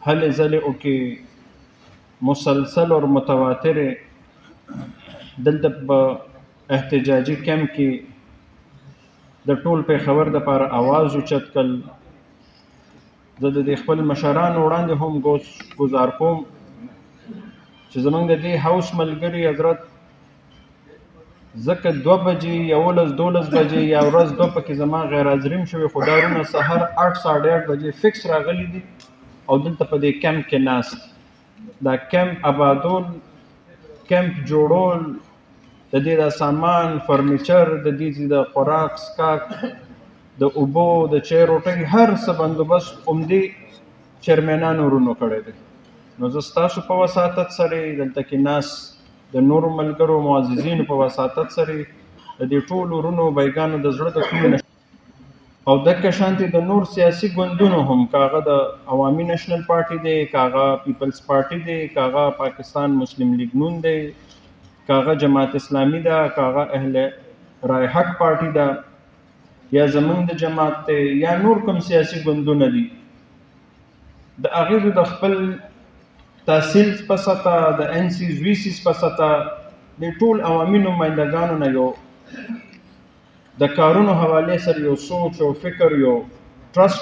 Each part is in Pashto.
هلې ځلې وکړي مسلسل اور متواتر دلته په احتجاجي کیمپ کې د ټول پېښور دپاره اواز اوچت کړل. زه د دې خپل مشرانو وړاندې هم ګزار کوم چې زمونږ د دې هاوس ملګري حضرت ځکه 2 بجې 11-12 بجې یا ورځ 2 پکې زما غیر حاضرین شوي، خو دا ورونه سهار 8-8:30 بجې فکس راغلي دي او دلته په دې کیمپ کې ناست. دا کیمپ آبادول، کیمپ جوړول، د دې د سامان فرنیچر، د دې د خوراک سکاک، د اوبو، د چای روټۍ، هر څه بندوبست عمدې چیرمنانو ورونو کړی دی. نو زه ستاسو په وساطت سره دلته کې ناست د نورو ملګرو معززینو په وساطت سره د دې ټولو ورونو بیګانو د زړه د کومې او دغه شانتې د نور سیاسي ګوندونو هم، که هغه د عوامي نیشنل پارټي دی، که هغه پیپلز پارټي دی، که هغه پاکستان مسلم لیگ نون دی، که هغه جماعت اسلامي ده، که هغه اهل رای حق پارټي ده، یا زمونږ د جماعت دی، یا نور کوم سیاسي ګوندونه دي، د هغې د خپل تحصیل په سطح، د NCs VCs په سطح د ټول عوامي نمایندګانو نه یو د کارونو حوالې سره یو سوچ او فکر، یو ټرسټ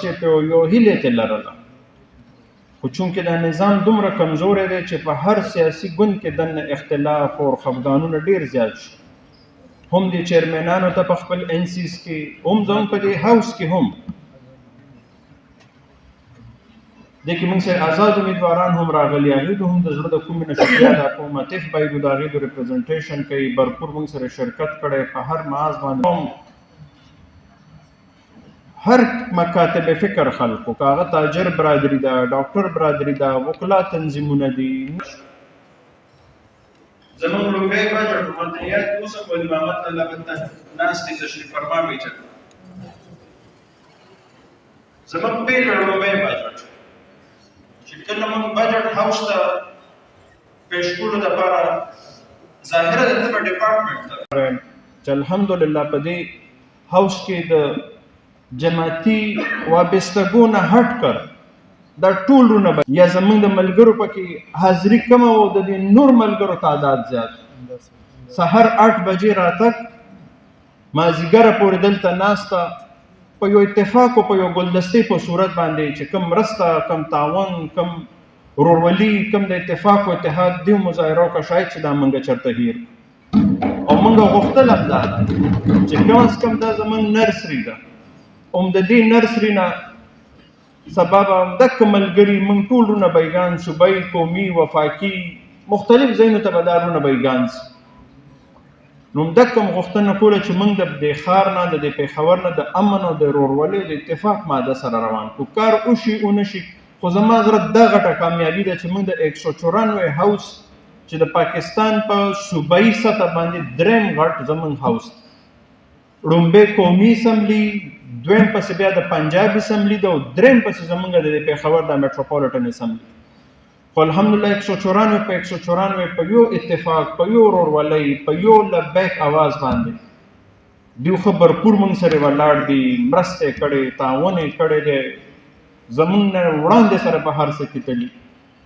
یو هیله ته لرله. خو چونکې دا نظام دومره کمزوری دی چې په هر سیاسي ګوند کې دننه اختلاف او خفګانونه ډیر زیات شي، هم د چیرمنانو ته په خپل NCs کې، هم زموږ په دې هاوس کې هم دې کې موږ سره آزاد امیدواران هم راغلي، هغوی هم د زړه د کومې نه شکریه ادا کوم. عطیف بهیر د هغې د ریپرزنټیشن کوي، برپور موږ سره شرکت کړی، په هر محاذ باندې هر مکاتب فکر خلکو، که هغه تاجر برادري ده، ډاکټر برادري ده، وکلا تنظیمونه دي. زمونږ لومړی بجټ مدنیت اوس هم ولي محمد الله بنده ناستې تشریف فرما میچت زمونږ پیل لومړی بجټ چې کله موږ بجټ هاوس ته پیش کولو دپاره ظاهره د طبع ډپارټمنټ ته چې الحمدلله په دې هاوس کې د جماعتي وابستګو نه هټ کر دا ټول رونه یا زمونږ د ملګرو پکې حاضري کمه او د دې نور ملګرو تعداد زیات. سهار 8 بجې راتګ، مازدیګره پورې دلته ناسته، په یو اتفاق او په یو ګلدستې په صورت باندې چې کم مرسته، کم تعاون، کم ورورولي، کم د اتفاق او اتحاد دې مظاهره وکړه، شاید چې دا موږ چېرته هیر او موږ غوښتل هم دا ده چې کم از کم دا زموږ نرسري ده، هم د دې نرسري نه سبب همدغه ملګري موږ ټول رونه بیګان، صوبایي، قومي، وفاقي، مختلف ځایونو ته به دا رونه بیګان سي. نو همدغه م غوښتنه کوله چې موږ د دې ښار نه، د دې پېښور نه د امن او د ورورولۍ او د اتفاق ماده سره روان کړو. کار وشي ونه شي، خو زما زړه دا غټه کامیابي ده چې موږ د 194 هاوس چې د پاکستان په صوبایي سطح باندې دریم غټ زموږ هاوس، لومبۍ قومي اسمبلي، دویم پسې بیا د پنجاب اسمبلي ده او دریم پسې زموږ د پېښور د میټروپولیټن اسمبلي. خو الحمدلله 194 په 194 په یو اتفاق، په یو ورورولۍ، په یو لبیک اواز باندې دوی خو برپور موږ سره ولاړ دي، مرستې کړې، تعاون یې کړی دی، زموږ نه وړاندې سره په هر څه کې تلي.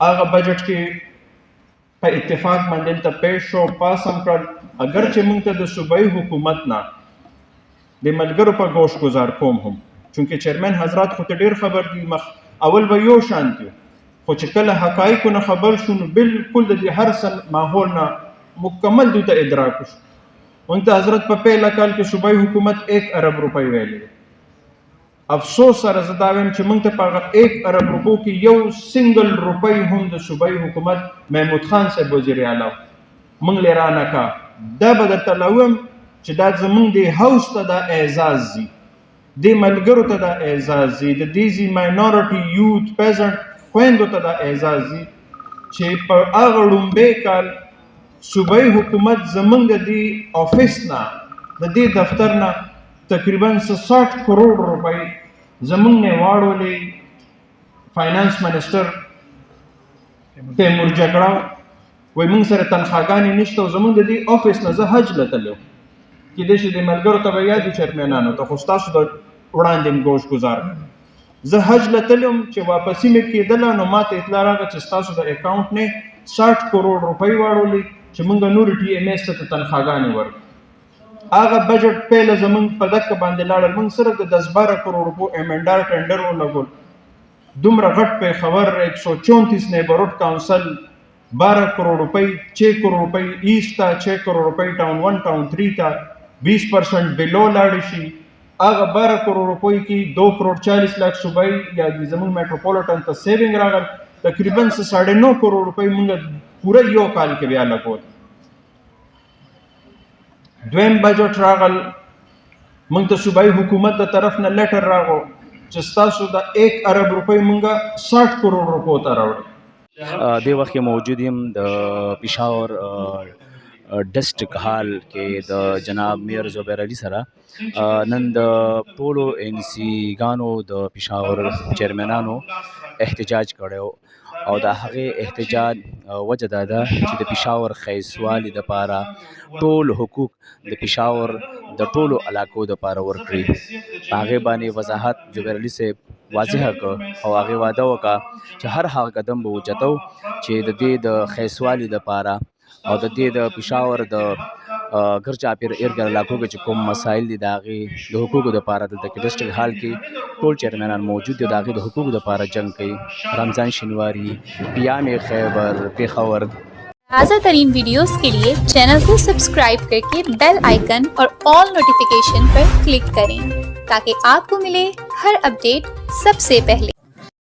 هغه بجټ کې په اتفاق باندې دلته پیش شو، پاس هم کړل، اگر چې موږ ته د صوبایي حکومت نه د ملګرو په ګوش ګزار کوم هم، چونکې چیرمن حضرات خو ته ډېر خبر دي، اول به یو شان دي، خو چې کله حقایقو نه خبر شو نو بالکل د دې هر څه ماحول نه مکمل دوی ته ادراک وشو. موږ ته حضرت په پهله کال کې صوبایي حکومت 1 ارب روپۍ ویلې. افسوس سره زه دا وایم چې موږ ته په هغه 1 ارب روپو کې یو سنګل روپۍ هم د صوبایي حکومت محمود خان صاحب وزیر اعلی موږ لې رانه کا. دا به درته لا ووایم چې دا زمونږ د هاوس ته دا اعزاز ځي، دې ملګرو ته دا اعزاز ځي، د دې ماینورټي یوت پیزنټ خویندو ته دا اعزاز ځي چې په هغه لومبۍ کال صوبایي حکومت زمونږ د دې آفس نه، د دې دفتر نه تقریبا 60 کروڑ روپۍ زمونږ نه واړولې. فاینانس منسټر تیمور جګړه وایي موږ سره تنخواګانې نشته او زمونږ د دې آفس نه زه حج له تللی وم، کیدای شي د ملګرو ته به یاد وي چیرمنانو ته، خو ستاسو د وړاندې م ګوش ګزار. زه حج لتلم چې واپسی مې کېدله نو ما ته اطلاع راغله چې ستاسو د اکاونټ نه 60 کروڑ روپۍ واړولې چې موږ نور ټي ایم ایس ته تنخواګانې ورکړو. هغه بجټ پهله زمونږ په دقه باندې لاړل. موږ صرف د 10-12 کروڑ روپو امنډار ټینډر ولګول. دومره غټ پیښور 134 نیبرهوډ کاؤنسل 12 کروڑ روپۍ 6 کروڑ روپۍ ایسٹ ته 6 کروڑ روپۍ ټاؤن 1 ټاؤن 3 ته 20% بلو لاړ شي. هغه 12 کروڑ روپۍ کې 2 کروڑ 40 लाख صوبای یا زموږ میټروپولیټن ته سیوینګ راغل. تقریبا 9.5 کروڑ روپۍ موږ پوره یو کال کې بیا لګول. دویم بجټ راغل موږ ته صوبایي حکومت د طرف نه لیټر راغو چې ستاسو د 1 ارب روپۍ موږ 60 کروڑ روپو ته راوړو. دې وخت کې موجود یم د پېښور ډسټرک هال کې د جناب میر زبیر علي سره. نن د ټولو ان سی ګانو د پېښور چیرمنانو احتجاج کړی او د هغې احتجاج وجه دا ده چې د پېښور ښایسوالي دپاره ټول حقوق د پېښور د ټولو علاقو دپاره ورکړي. په هغې باندې وضاحت زبیر علي صاحب واضحه کړ او هغې واده وکړه چې هر هغه قدم به اوچتو چې د دې د ښایسوالي دپاره او د دې د پېښور د ګرچاپېر ارګ علاقو کې چې کوم مسایل دي د هغې د حقوقو دپاره دلته کې ډسټرک هال کې ټول چیرمنان موجود دي د هغې د حقوقو دپاره جنګ کوي. رمضان شنواری، پیام خیبر، پېښور. ताज़ा तरीन वीडियोस के लिए चैनल को सब्सक्राइब करके बेल आइकन और ऑल नोटिफिकेशन पर क्लिक करें ताकि आपको मिले हर अपडेट सबसे पहले.